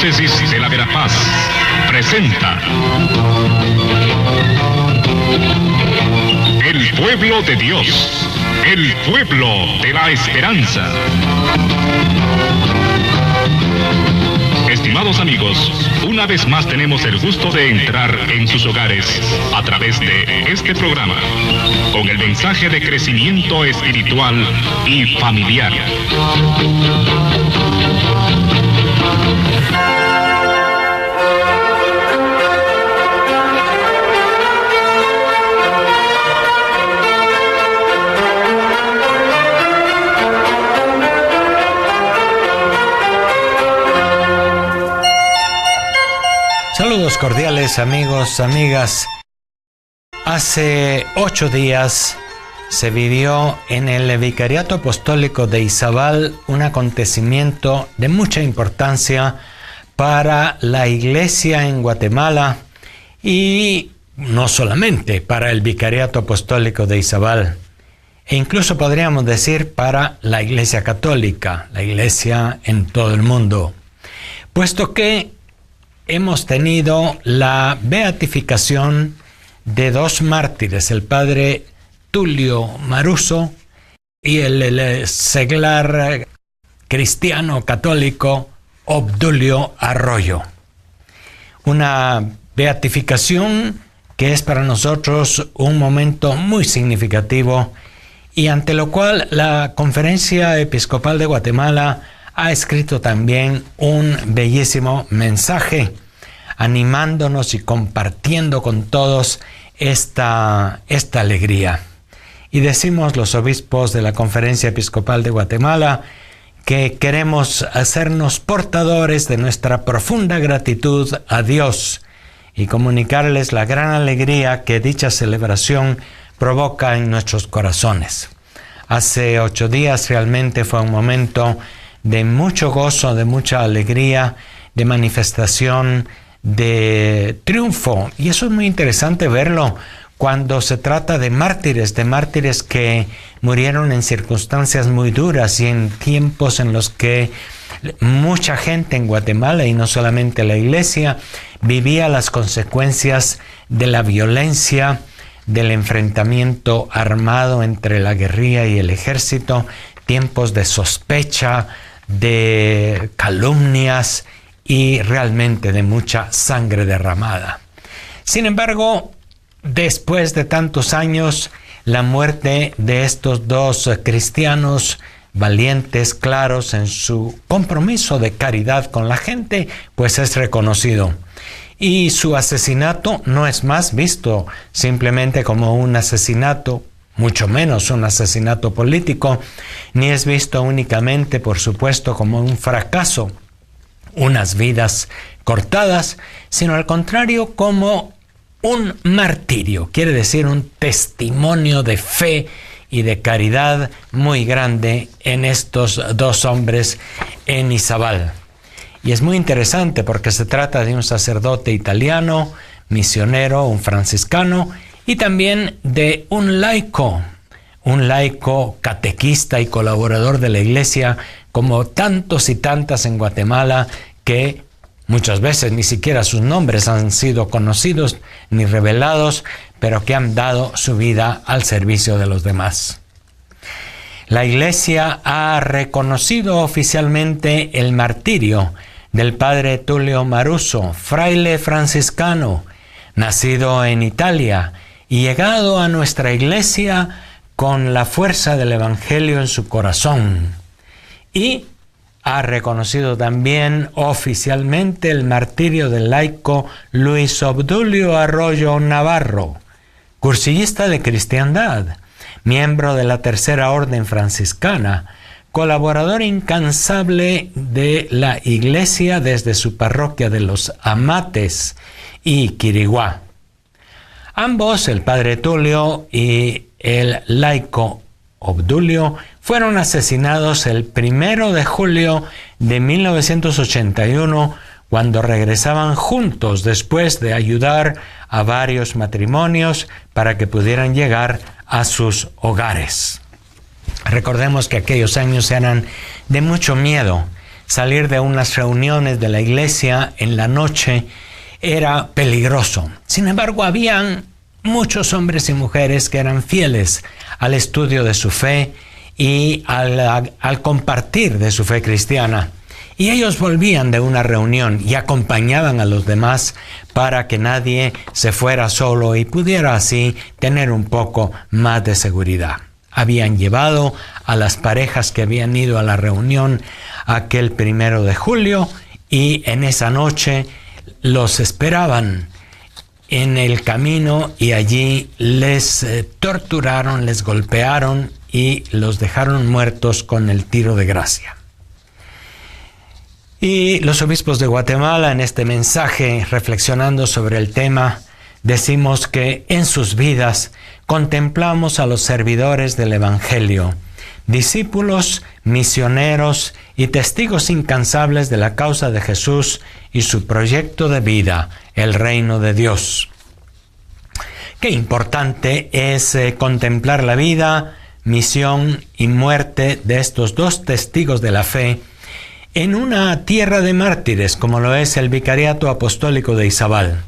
Diócesis de la Verapaz presenta El Pueblo de Dios, el pueblo de la esperanza. Estimados amigos, una vez más tenemos el gusto de entrar en sus hogares a través de este programa, con el mensaje de crecimiento espiritual y familiar. Saludos cordiales amigos, amigas. Hace 8 días se vivió en el Vicariato Apostólico de Izabal un acontecimiento de mucha importancia para la Iglesia en Guatemala y no solamente para el Vicariato Apostólico de Izabal, e incluso podríamos decir para la Iglesia Católica, la Iglesia en todo el mundo, puesto que hemos tenido la beatificación de 2 mártires, el padre Tulio Maruso y el seglar cristiano católico Obdulio Arroyo. Una beatificación que es para nosotros un momento muy significativo y ante lo cual la Conferencia Episcopal de Guatemala ha escrito también un bellísimo mensaje animándonos y compartiendo con todos esta alegría. Y decimos los obispos de la Conferencia Episcopal de Guatemala que queremos hacernos portadores de nuestra profunda gratitud a Dios y comunicarles la gran alegría que dicha celebración provoca en nuestros corazones. Hace 8 días realmente fue un momento de mucho gozo, de mucha alegría, de manifestación, de triunfo. Y eso es muy interesante verlo cuando se trata de mártires que murieron en circunstancias muy duras y en tiempos en los que mucha gente en Guatemala, y no solamente la Iglesia, vivía las consecuencias de la violencia, del enfrentamiento armado entre la guerrilla y el ejército, tiempos de sospecha, de calumnias y realmente de mucha sangre derramada. Sin embargo, después de tantos años, la muerte de estos 2 cristianos valientes, claros en su compromiso de caridad con la gente, pues es reconocido. Y su asesinato no es más visto simplemente como un asesinato, mucho menos un asesinato político, ni es visto únicamente, por supuesto, como un fracaso, unas vidas cortadas, sino al contrario como un martirio, quiere decir un testimonio de fe y de caridad muy grande en estos 2 hombres en Izabal. Y es muy interesante porque se trata de un sacerdote italiano, misionero, un franciscano, y también de un laico catequista y colaborador de la Iglesia, como tantos y tantas en Guatemala, que muchas veces ni siquiera sus nombres han sido conocidos ni revelados, pero que han dado su vida al servicio de los demás. La Iglesia ha reconocido oficialmente el martirio del padre Tulio Maruso, fraile franciscano, nacido en Italia y llegado a nuestra Iglesia con la fuerza del Evangelio en su corazón. Y ha reconocido también oficialmente el martirio del laico Luis Obdulio Arroyo Navarro, cursillista de cristiandad, miembro de la Tercera Orden Franciscana, colaborador incansable de la Iglesia desde su parroquia de los Amates y Quiriguá. Ambos, el padre Tulio y el laico Obdulio, fueron asesinados el 1 de julio de 1981 cuando regresaban juntos después de ayudar a varios matrimonios para que pudieran llegar a sus hogares. Recordemos que aquellos años eran de mucho miedo, salir de unas reuniones de la iglesia en la noche era peligroso. Sin embargo, habían muchos hombres y mujeres que eran fieles al estudio de su fe y al compartir de su fe cristiana. Y ellos volvían de una reunión y acompañaban a los demás para que nadie se fuera solo y pudiera así tener un poco más de seguridad. Habían llevado a las parejas que habían ido a la reunión aquel 1 de julio y en esa noche los esperaban en el camino y allí les torturaron, les golpearon y los dejaron muertos con el tiro de gracia. Y los obispos de Guatemala, en este mensaje, reflexionando sobre el tema, decimos que en sus vidas contemplamos a los servidores del Evangelio, discípulos, misioneros y testigos incansables de la causa de Jesús y su proyecto de vida, el reino de Dios. Qué importante es contemplar la vida, misión y muerte de estos dos testigos de la fe en una tierra de mártires como lo es el Vicariato Apostólico de Izabal,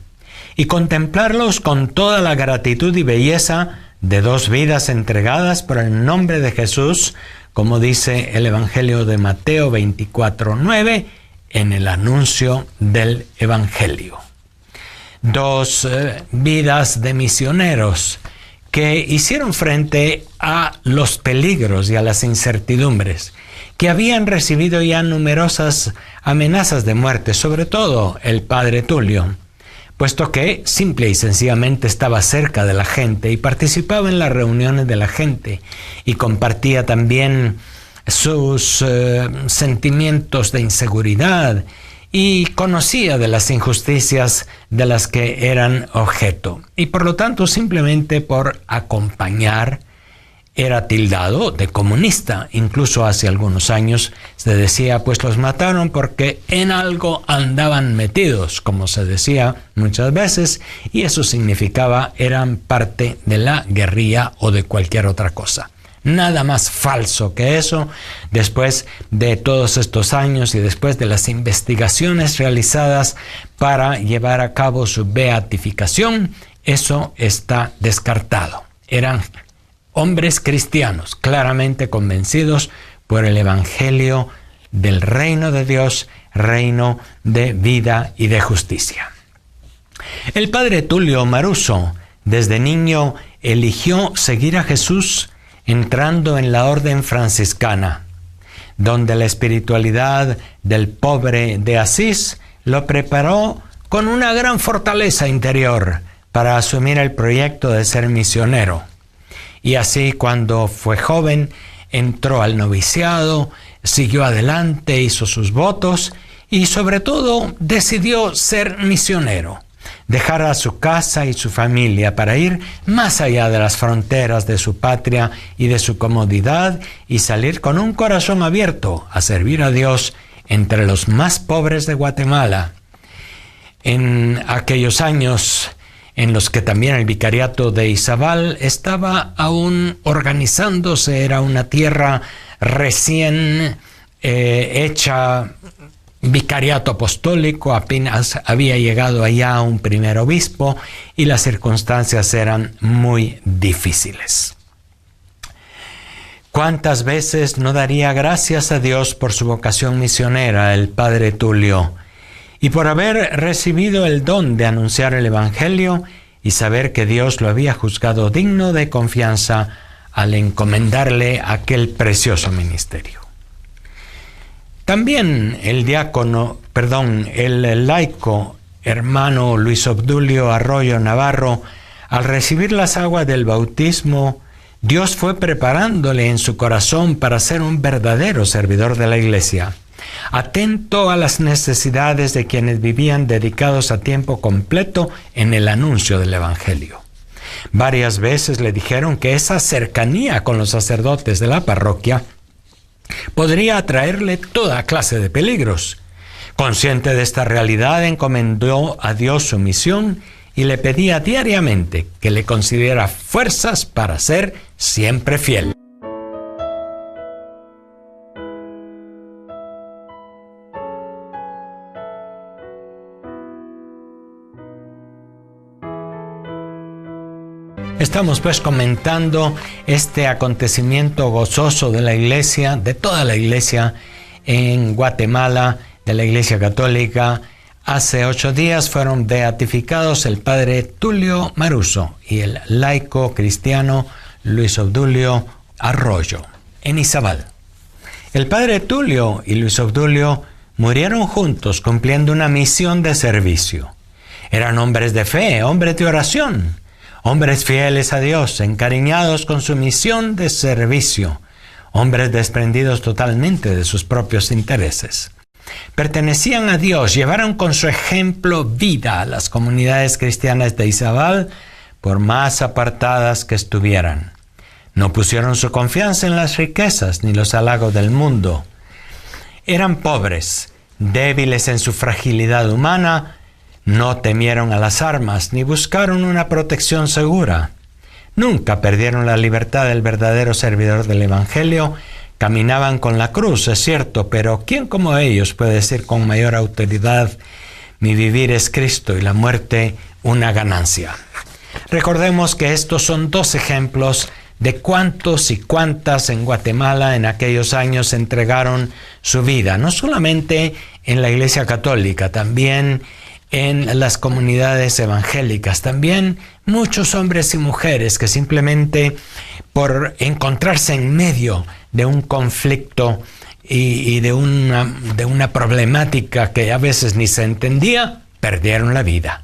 y contemplarlos con toda la gratitud y belleza de dos vidas entregadas por el nombre de Jesús, como dice el Evangelio de Mateo 24:9 en el anuncio del Evangelio. Dos vidas de misioneros que hicieron frente a los peligros y a las incertidumbres, que habían recibido ya numerosas amenazas de muerte, sobre todo el padre Tulio, puesto que simple y sencillamente estaba cerca de la gente y participaba en las reuniones de la gente y compartía también sus sentimientos de inseguridad y conocía de las injusticias de las que eran objeto. Y por lo tanto, simplemente por acompañar, era tildado de comunista. Incluso hace algunos años se decía, pues los mataron porque en algo andaban metidos, como se decía muchas veces, y eso significaba eran parte de la guerrilla o de cualquier otra cosa. Nada más falso que eso. Después de todos estos años y después de las investigaciones realizadas para llevar a cabo su beatificación, eso está descartado. Eran hombres cristianos, claramente convencidos por el Evangelio del reino de Dios, reino de vida y de justicia. El padre Tulio Maruso, desde niño, eligió seguir a Jesús entrando en la orden franciscana, donde la espiritualidad del pobre de Asís lo preparó con una gran fortaleza interior para asumir el proyecto de ser misionero. Y así, cuando fue joven, entró al noviciado, siguió adelante, hizo sus votos y sobre todo decidió ser misionero, dejar a su casa y su familia para ir más allá de las fronteras de su patria y de su comodidad y salir con un corazón abierto a servir a Dios entre los más pobres de Guatemala. En aquellos años en los que también el vicariato de Izabal estaba aún organizándose, era una tierra recién hecha vicariato apostólico, apenas había llegado allá un primer obispo y las circunstancias eran muy difíciles. ¿Cuántas veces no daría gracias a Dios por su vocación misionera el padre Tulio y por haber recibido el don de anunciar el Evangelio y saber que Dios lo había juzgado digno de confianza al encomendarle aquel precioso ministerio? También el laico hermano Luis Obdulio Arroyo Navarro, al recibir las aguas del bautismo, Dios fue preparándole en su corazón para ser un verdadero servidor de la Iglesia, atento a las necesidades de quienes vivían dedicados a tiempo completo en el anuncio del Evangelio. Varias veces le dijeron que esa cercanía con los sacerdotes de la parroquia podría atraerle toda clase de peligros. Consciente de esta realidad, encomendó a Dios su misión y le pedía diariamente que le concediera fuerzas para ser siempre fiel. Estamos pues comentando este acontecimiento gozoso de la iglesia, de toda la iglesia en Guatemala, de la iglesia católica. Hace 8 días fueron beatificados el padre Tulio Maruso y el laico cristiano Luis Obdulio Arroyo en Izabal. El padre Tulio y Luis Obdulio murieron juntos cumpliendo una misión de servicio. Eran hombres de fe, hombres de oración, hombres fieles a Dios, encariñados con su misión de servicio, hombres desprendidos totalmente de sus propios intereses. Pertenecían a Dios, llevaron con su ejemplo vida a las comunidades cristianas de Izabal, por más apartadas que estuvieran. No pusieron su confianza en las riquezas ni los halagos del mundo. Eran pobres, débiles en su fragilidad humana, no temieron a las armas ni buscaron una protección segura. Nunca perdieron la libertad del verdadero servidor del Evangelio. Caminaban con la cruz, es cierto, pero ¿quién como ellos puede decir con mayor autoridad: mi vivir es Cristo y la muerte una ganancia? Recordemos que estos son 2 ejemplos de cuántos y cuántas en Guatemala en aquellos años entregaron su vida, no solamente en la Iglesia Católica, también en las comunidades evangélicas, también muchos hombres y mujeres que simplemente por encontrarse en medio de un conflicto y de una problemática que a veces ni se entendía, perdieron la vida.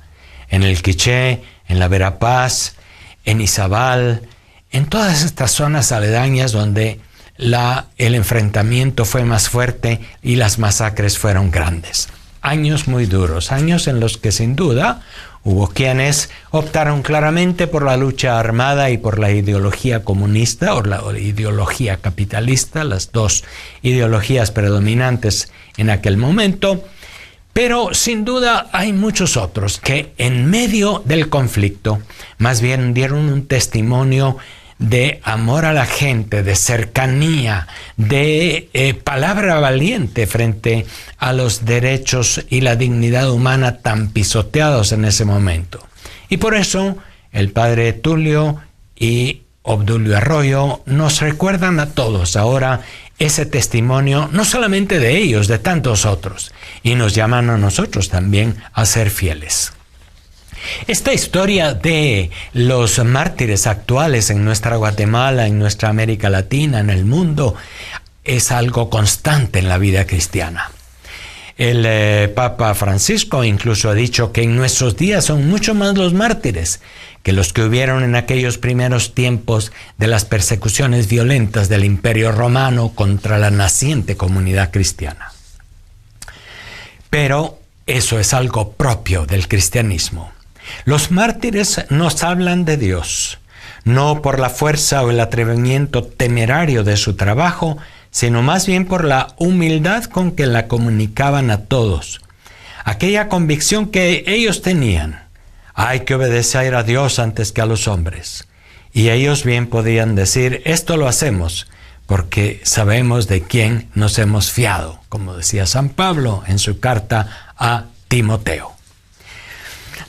En el Quiché, en la Verapaz, en Izabal, en todas estas zonas aledañas donde el enfrentamiento fue más fuerte y las masacres fueron grandes. Años muy duros, años en los que sin duda hubo quienes optaron claramente por la lucha armada y por la ideología comunista o la ideología capitalista, las 2 ideologías predominantes en aquel momento, pero sin duda hay muchos otros que en medio del conflicto más bien dieron un testimonio de amor a la gente, de cercanía, de palabra valiente frente a los derechos y la dignidad humana tan pisoteados en ese momento. Y por eso el padre Tulio y Obdulio Arroyo nos recuerdan a todos ahora ese testimonio, no solamente de ellos, de tantos otros, y nos llaman a nosotros también a ser fieles. Esta historia de los mártires actuales en nuestra Guatemala, en nuestra América Latina, en el mundo, es algo constante en la vida cristiana. El Papa Francisco incluso ha dicho que en nuestros días son mucho más los mártires que los que hubieron en aquellos primeros tiempos de las persecuciones violentas del Imperio Romano contra la naciente comunidad cristiana. Pero eso es algo propio del cristianismo. Los mártires nos hablan de Dios, no por la fuerza o el atrevimiento temerario de su trabajo, sino más bien por la humildad con que la comunicaban a todos. Aquella convicción que ellos tenían: hay que obedecer a Dios antes que a los hombres. Y ellos bien podían decir: esto lo hacemos porque sabemos de quién nos hemos fiado, como decía San Pablo en su carta a Timoteo.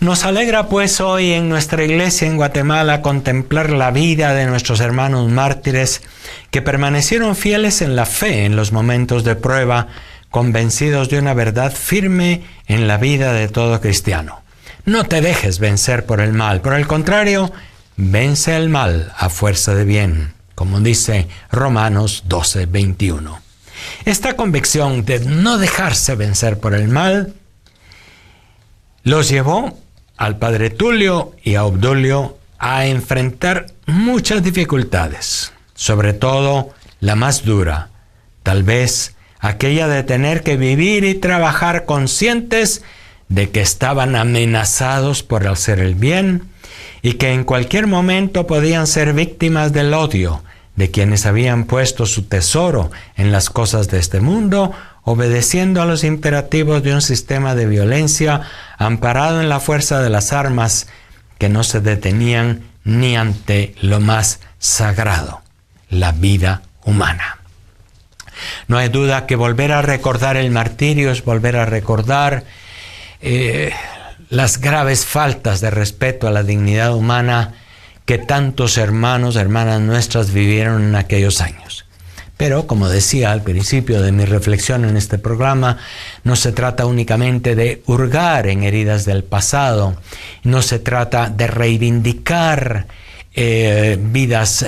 Nos alegra pues hoy en nuestra iglesia en Guatemala contemplar la vida de nuestros hermanos mártires que permanecieron fieles en la fe en los momentos de prueba, convencidos de una verdad firme en la vida de todo cristiano. No te dejes vencer por el mal, por el contrario, vence el mal a fuerza de bien, como dice Romanos 12:21. Esta convicción de no dejarse vencer por el mal los llevó al padre Tulio y a Obdulio a enfrentar muchas dificultades, sobre todo la más dura, tal vez aquella de tener que vivir y trabajar conscientes de que estaban amenazados por hacer el bien y que en cualquier momento podían ser víctimas del odio de quienes habían puesto su tesoro en las cosas de este mundo, obedeciendo a los imperativos de un sistema de violencia amparado en la fuerza de las armas que no se detenían ni ante lo más sagrado, la vida humana. No hay duda que volver a recordar el martirio es volver a recordar las graves faltas de respeto a la dignidad humana que tantos hermanos, hermanas nuestras vivieron en aquellos años. Pero, como decía al principio de mi reflexión en este programa, no se trata únicamente de hurgar en heridas del pasado, no se trata de reivindicar vidas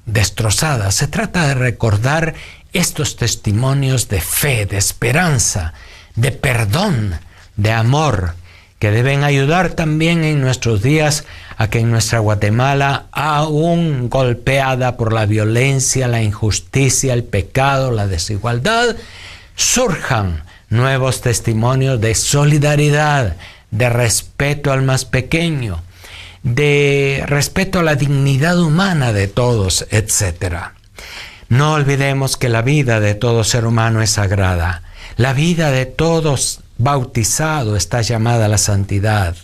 destrozadas, se trata de recordar estos testimonios de fe, de esperanza, de perdón, de amor, que deben ayudar también en nuestros días a que en nuestra Guatemala, aún golpeada por la violencia, la injusticia, el pecado, la desigualdad, surjan nuevos testimonios de solidaridad, de respeto al más pequeño, de respeto a la dignidad humana de todos, etc. No olvidemos que la vida de todo ser humano es sagrada. La vida de todos bautizado está llamada a la santidad,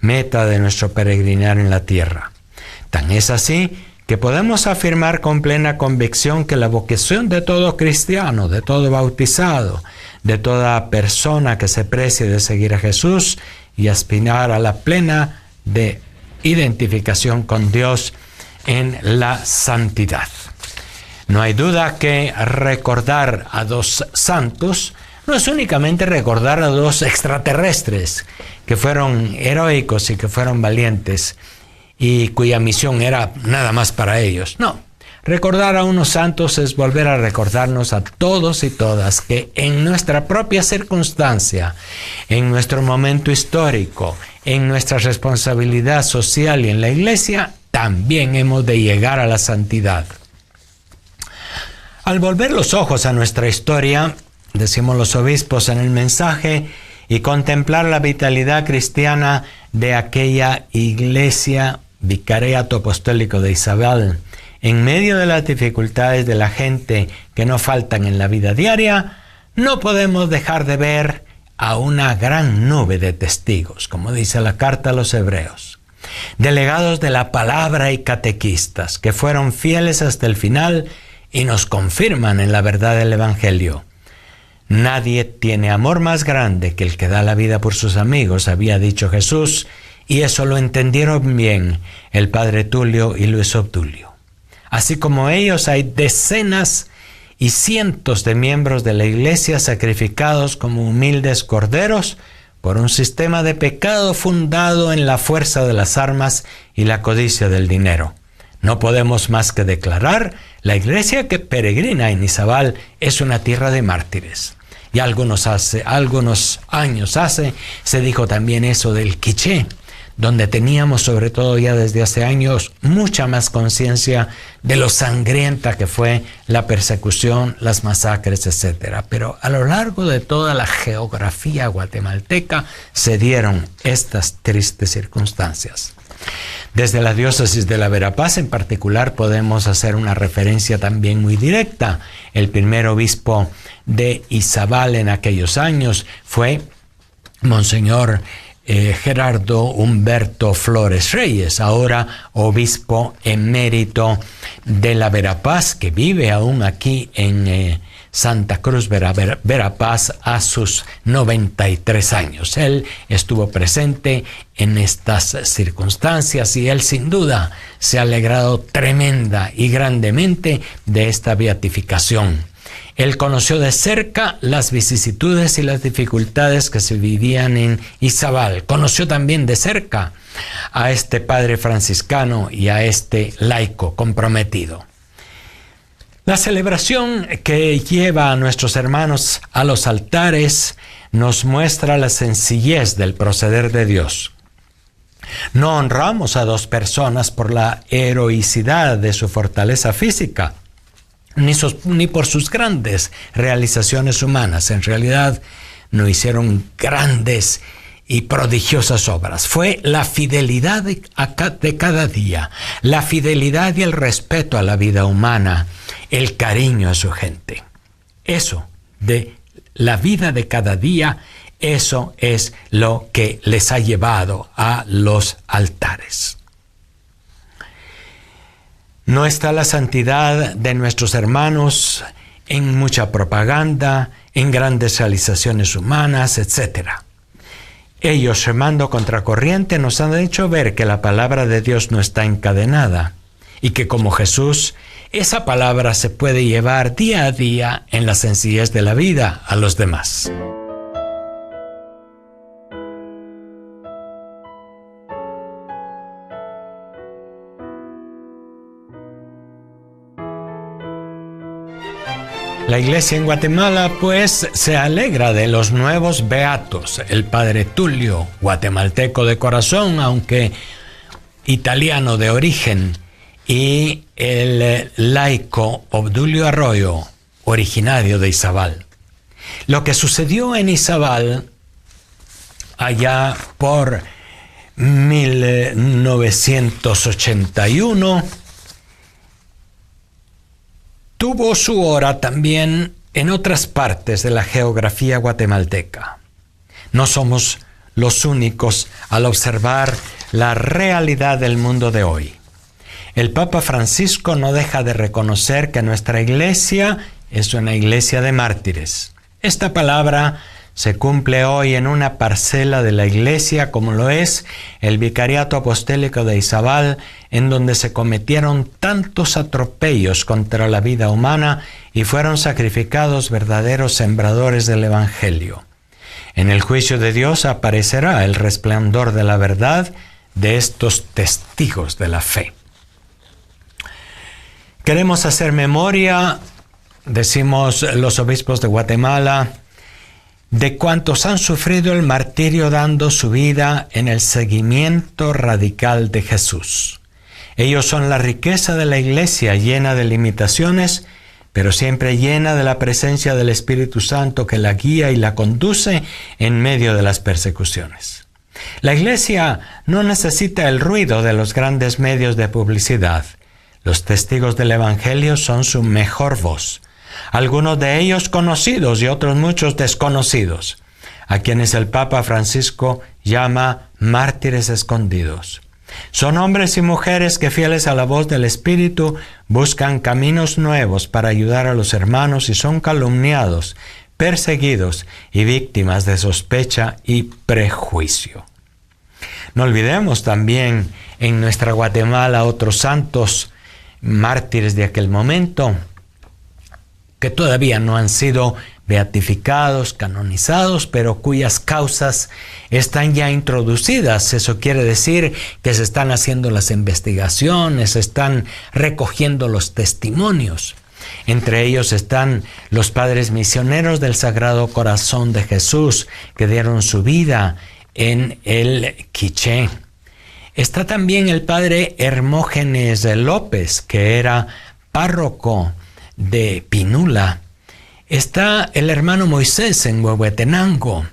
meta de nuestro peregrinar en la tierra. Tan es así que podemos afirmar con plena convicción que la vocación de todo cristiano, de todo bautizado, de toda persona que se precie de seguir a Jesús y aspirar a la plena de identificación con Dios en la santidad. No hay duda que recordar a dos santos no es únicamente recordar a dos extraterrestres que fueron heroicos y que fueron valientes y cuya misión era nada más para ellos. No, recordar a unos santos es volver a recordarnos a todos y todas que en nuestra propia circunstancia, en nuestro momento histórico, en nuestra responsabilidad social y en la iglesia, también hemos de llegar a la santidad. Al volver los ojos a nuestra historia, decimos los obispos en el mensaje, y contemplar la vitalidad cristiana de aquella iglesia, Vicariato Apostólico de Izabal, en medio de las dificultades de la gente que no faltan en la vida diaria, no podemos dejar de ver a una gran nube de testigos, como dice la carta a los Hebreos, delegados de la palabra y catequistas, que fueron fieles hasta el final y nos confirman en la verdad del Evangelio. Nadie tiene amor más grande que el que da la vida por sus amigos, había dicho Jesús, y eso lo entendieron bien el padre Tulio y Luis Obdulio. Así como ellos, hay decenas y cientos de miembros de la iglesia sacrificados como humildes corderos por un sistema de pecado fundado en la fuerza de las armas y la codicia del dinero. No podemos más que declarar, la iglesia que peregrina en Izabal es una tierra de mártires. Y algunos años hace, se dijo también eso del Quiché, donde teníamos, sobre todo ya desde hace años, mucha más conciencia de lo sangrienta que fue la persecución, las masacres, etc. Pero a lo largo de toda la geografía guatemalteca se dieron estas tristes circunstancias. Desde la diócesis de la Verapaz en particular podemos hacer una referencia también muy directa. El primer obispo de Izabal en aquellos años fue Monseñor Gerardo Humberto Flores Reyes, ahora obispo emérito de la Verapaz, que vive aún aquí en Santa Cruz Verapaz a sus 93 años. Él estuvo presente en estas circunstancias y él sin duda se ha alegrado tremenda y grandemente de esta beatificación. Él conoció de cerca las vicisitudes y las dificultades que se vivían en Izabal. Conoció también de cerca a este padre franciscano y a este laico comprometido. La celebración que lleva a nuestros hermanos a los altares nos muestra la sencillez del proceder de Dios. No honramos a dos personas por la heroicidad de su fortaleza física, ni por sus grandes realizaciones humanas. En realidad no hicieron grandes y prodigiosas obras. Fue la fidelidad de cada día, la fidelidad y el respeto a la vida humana, el cariño a su gente. Eso de la vida de cada día, eso es lo que les ha llevado a los altares. No está la santidad de nuestros hermanos en mucha propaganda, en grandes realizaciones humanas, etc. Ellos, remando contracorriente, nos han hecho ver que la palabra de Dios no está encadenada y que, como Jesús, esa palabra se puede llevar día a día en la sencillez de la vida a los demás. La iglesia en Guatemala, pues, se alegra de los nuevos beatos. El padre Tulio, guatemalteco de corazón, aunque italiano de origen, y el laico Obdulio Arroyo, originario de Izabal. Lo que sucedió en Izabal, allá por 1981, tuvo su hora también en otras partes de la geografía guatemalteca. No somos los únicos al observar la realidad del mundo de hoy. El Papa Francisco no deja de reconocer que nuestra iglesia es una iglesia de mártires. Esta palabra se cumple hoy en una parcela de la iglesia, como lo es el Vicariato Apostólico de Izabal, en donde se cometieron tantos atropellos contra la vida humana y fueron sacrificados verdaderos sembradores del Evangelio. En el juicio de Dios aparecerá el resplandor de la verdad de estos testigos de la fe. Queremos hacer memoria, decimos los obispos de Guatemala, de cuantos han sufrido el martirio dando su vida en el seguimiento radical de Jesús. Ellos son la riqueza de la iglesia, llena de limitaciones, pero siempre llena de la presencia del Espíritu Santo que la guía y la conduce en medio de las persecuciones. La iglesia no necesita el ruido de los grandes medios de publicidad. Los testigos del Evangelio son su mejor voz. Algunos de ellos conocidos y otros muchos desconocidos, a quienes el Papa Francisco llama mártires escondidos. Son hombres y mujeres que, fieles a la voz del Espíritu, buscan caminos nuevos para ayudar a los hermanos y son calumniados, perseguidos y víctimas de sospecha y prejuicio. No olvidemos también en nuestra Guatemala otros santos mártires de aquel momento que todavía no han sido beatificados, canonizados, pero cuyas causas están ya introducidas. Eso quiere decir que se están haciendo las investigaciones, se están recogiendo los testimonios. Entre ellos están los padres misioneros del Sagrado Corazón de Jesús, que dieron su vida en el Quiché. Está también el padre Hermógenes López, que era párroco de Pinula. Está el hermano Moisés en Huehuetenango.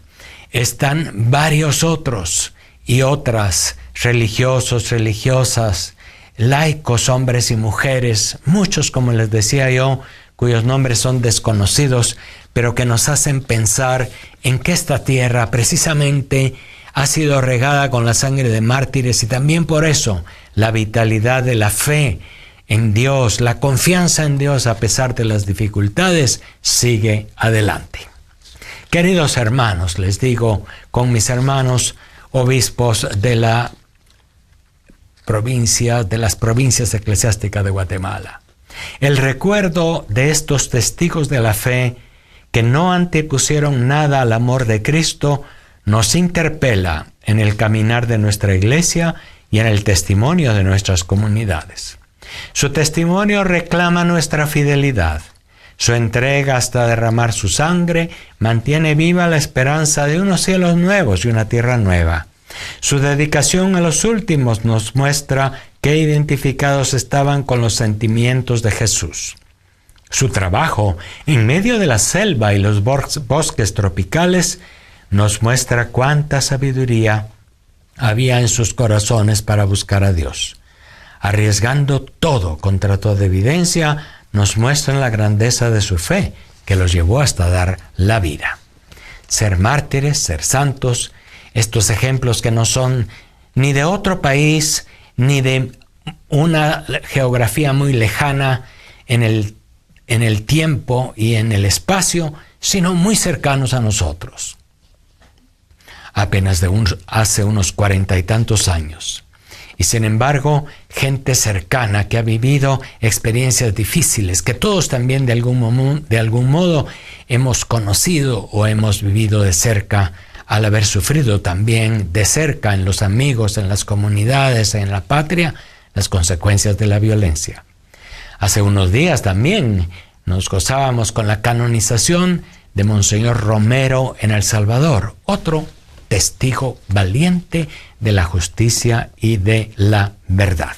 Están varios otros y otras, religiosos, religiosas, laicos, hombres y mujeres, muchos, como les decía yo, cuyos nombres son desconocidos, pero que nos hacen pensar en que esta tierra precisamente ha sido regada con la sangre de mártires y también por eso la vitalidad de la fe en Dios, la confianza en Dios a pesar de las dificultades, sigue adelante. Queridos hermanos, les digo con mis hermanos obispos de la provincia, de las provincias eclesiásticas de Guatemala, el recuerdo de estos testigos de la fe que no antepusieron nada al amor de Cristo nos interpela en el caminar de nuestra iglesia y en el testimonio de nuestras comunidades. Su testimonio reclama nuestra fidelidad. Su entrega hasta derramar su sangre mantiene viva la esperanza de unos cielos nuevos y una tierra nueva. Su dedicación a los últimos nos muestra que identificados estaban con los sentimientos de Jesús. Su trabajo en medio de la selva y los bosques tropicales nos muestra cuánta sabiduría había en sus corazones para buscar a Dios. Arriesgando todo contra toda evidencia, nos muestran la grandeza de su fe, que los llevó hasta dar la vida. Ser mártires, ser santos, estos ejemplos que no son ni de otro país, ni de una geografía muy lejana en el tiempo y en el espacio, sino muy cercanos a nosotros. A apenas hace unos 40 y tantos años. Y sin embargo, gente cercana que ha vivido experiencias difíciles, que todos también de algún modo hemos conocido o hemos vivido de cerca, al haber sufrido también de cerca en los amigos, en las comunidades, en la patria, las consecuencias de la violencia. Hace unos días también nos gozábamos con la canonización de Monseñor Romero en El Salvador, otro testigo valiente de la justicia y de la verdad.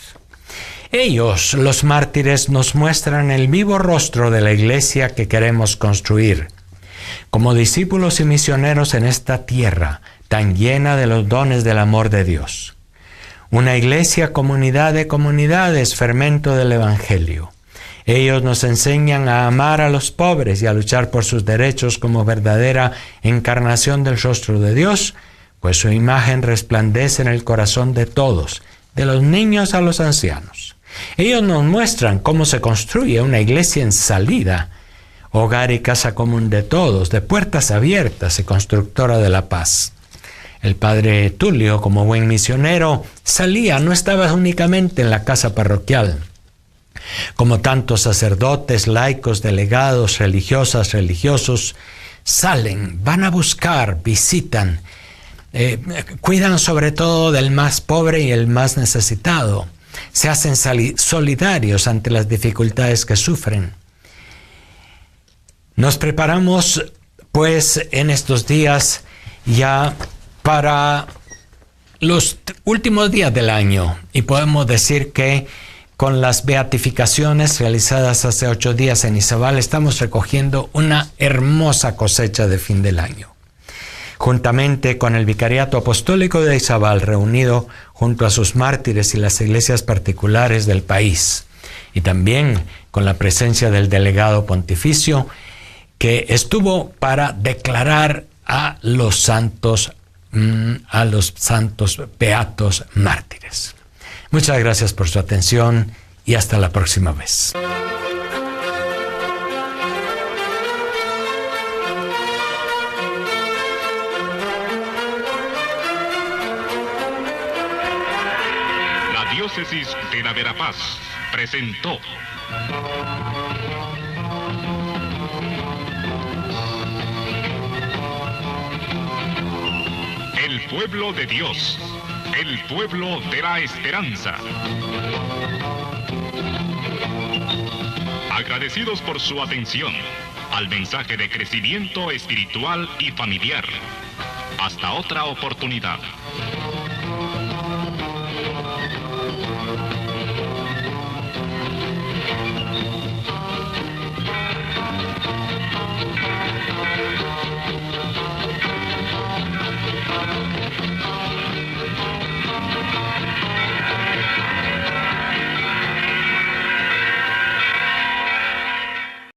Ellos, los mártires, nos muestran el vivo rostro de la iglesia que queremos construir. Como discípulos y misioneros en esta tierra tan llena de los dones del amor de Dios. Una iglesia, comunidad de comunidades, fermento del Evangelio. Ellos nos enseñan a amar a los pobres y a luchar por sus derechos como verdadera encarnación del rostro de Dios, pues su imagen resplandece en el corazón de todos, de los niños a los ancianos. Ellos nos muestran cómo se construye una iglesia en salida, hogar y casa común de todos, de puertas abiertas y constructora de la paz. El padre Tulio, como buen misionero, salía, no estaba únicamente en la casa parroquial. Como tantos sacerdotes, laicos, delegados, religiosas, religiosos, salen, van a buscar, visitan, cuidan sobre todo del más pobre y el más necesitado. Se hacen solidarios ante las dificultades que sufren. Nos preparamos, pues, en estos días ya para los últimos días del año y podemos decir que con las beatificaciones realizadas hace 8 días en Izabal, estamos recogiendo una hermosa cosecha de fin del año. Juntamente con el Vicariato Apostólico de Izabal, reunido junto a sus mártires y las iglesias particulares del país, y también con la presencia del delegado pontificio, que estuvo para declarar a los santos beatos mártires. Muchas gracias por su atención y hasta la próxima vez. La diócesis de la Verapaz presentó El pueblo de Dios, el pueblo de la esperanza. Agradecidos por su atención al mensaje de crecimiento espiritual y familiar. Hasta otra oportunidad.